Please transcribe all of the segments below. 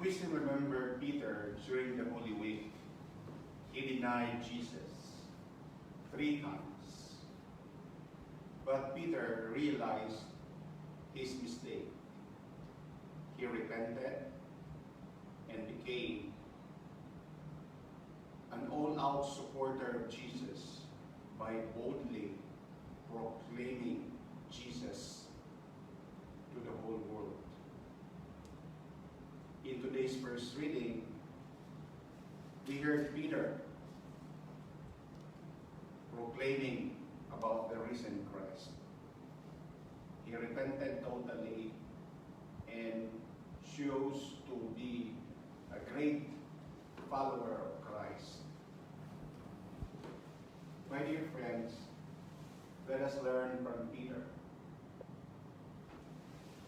We still remember Peter during the Holy Week. He denied Jesus 3 times. But Peter realized his mistake. He repented and became an all-out supporter of Jesus by boldly proclaiming Jesus to the whole world. In today's first reading, we heard Peter proclaiming about the risen Christ. He repented totally and chose to be a great follower of Christ. My dear friends, let us learn from Peter.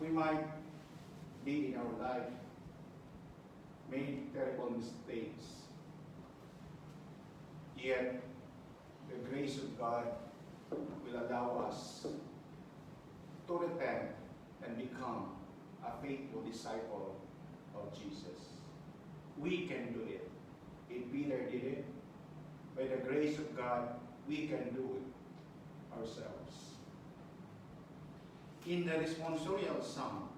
We might be in our life made terrible mistakes, yet the grace of God will allow us to repent and become a faithful disciple of Jesus. We can do it. If Peter did it, by the grace of God, we can do it ourselves. In the responsorial psalm,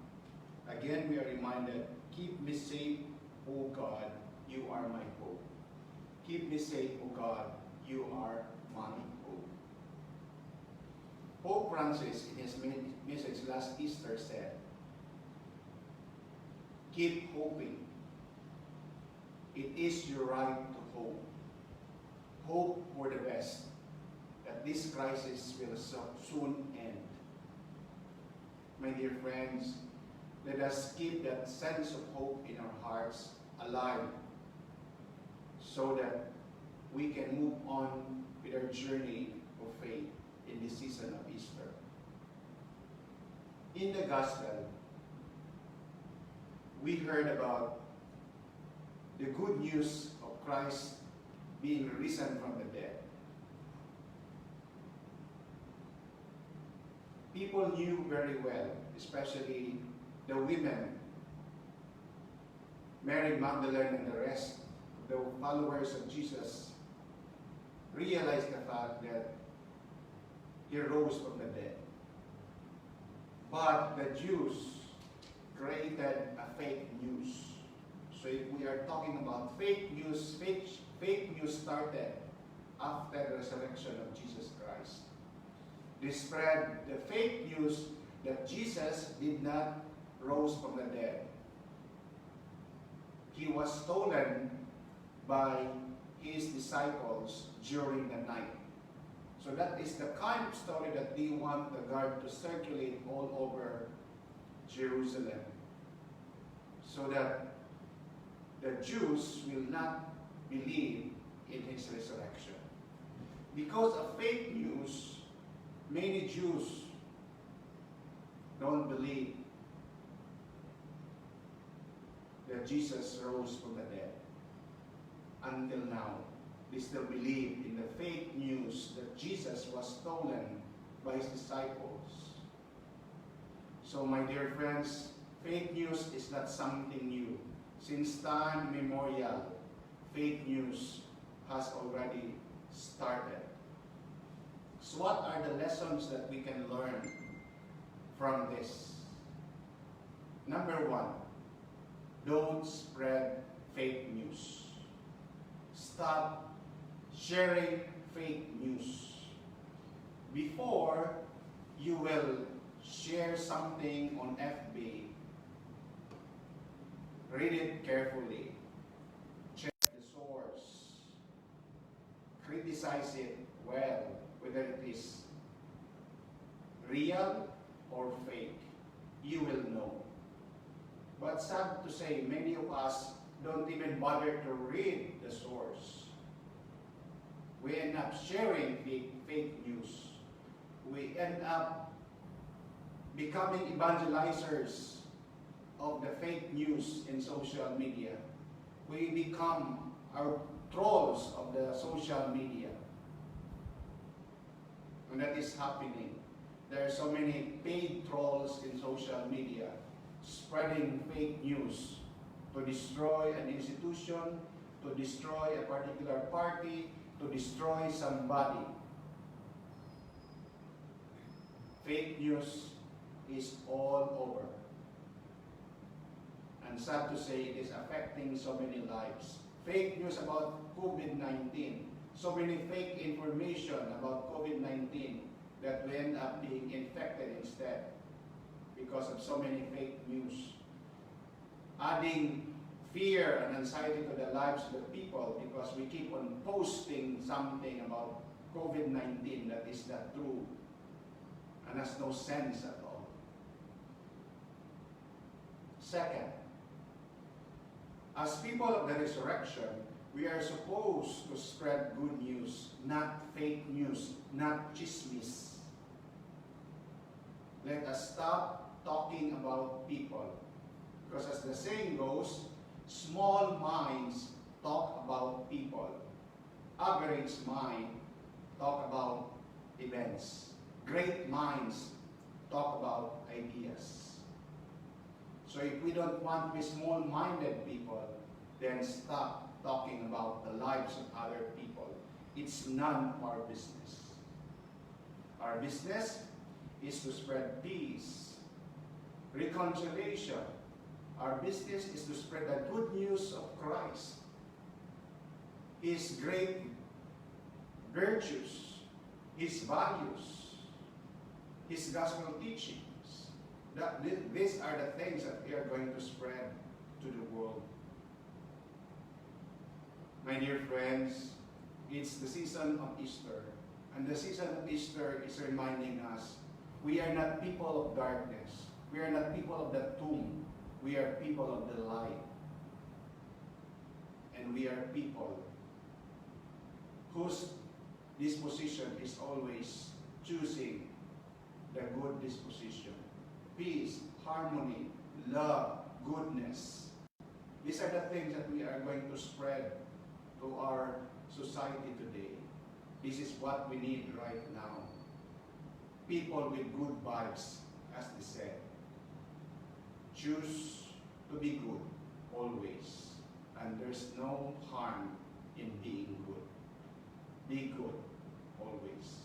again we are reminded, keep me safe, O God, you are my hope. Keep me safe, O God, you are my hope. Pope Francis, in his message last Easter, said, keep hoping. It is your right to hope. Hope for the best, that this crisis will soon end. My dear friends, let us keep that sense of hope in our hearts alive so that we can move on with our journey of faith in this season of Easter. In the Gospel, we heard about the good news of Christ being risen from the dead. People knew very well, especially the women, Mary Magdalene and the rest, the followers of Jesus, realized the fact that he rose from the dead. But the Jews created a fake news. So if we are talking about fake news, fake news started after the resurrection of Jesus Christ. They spread the fake news that Jesus did not rise from the dead. He was stolen by his disciples during the night. So that is the kind of story that they want the guard to circulate all over Jerusalem, so that the Jews will not believe in his resurrection. Because of fake news, many Jews don't believe that Jesus rose from the dead. Until now, they still believe in the fake news that Jesus was stolen by his disciples. So my dear friends, fake news is not something new. Since time immemorial, fake news has already started. So what are the lessons that we can learn from this? Number 1, don't spread fake news. Stop sharing fake news. Before you will share something on FB, read it carefully. Check the source. Criticize it well, whether it is real or fake. You will know. But sad to say, many of us don't even bother to read the source. We end up sharing fake news. We end up becoming evangelizers of the fake news in social media. We become our trolls of the social media. And that is happening. There are so many paid trolls in social media spreading fake news to destroy an institution, to destroy a particular party, to destroy somebody. Fake news is all over. And sad to say, it is affecting so many lives. Fake news about COVID-19. So many fake information about COVID-19 that we end up being infected instead because of so many fake news. Adding fear and anxiety to the lives of the people because we keep on posting something about COVID-19 that is not true and has no sense at all. Second, as people of the resurrection, we are supposed to spread good news, not fake news, not chismis. Let us stop talking about people. Because as the saying goes, small minds talk about people. Average mind talk about events. Great minds talk about ideas. So if we don't want to be small-minded people, then stop talking about the lives of other people. It's none of our business. Our business is to spread peace, reconciliation. Our business is to spread the good news of Christ, His great virtues, His values, His gospel teachings. These are the things that we are going to spread to the world. My dear friends, it's the season of Easter. And the season of Easter is reminding us we are not people of darkness. We are not people of the tomb. We are people of the light. And we are people whose disposition is always choosing the good disposition. Peace, harmony, love, goodness. These are the things that we are going to spread to our society today. This is what we need right now. People with good vibes, as they said. Choose to be good always. And there's no harm in being good. Be good always.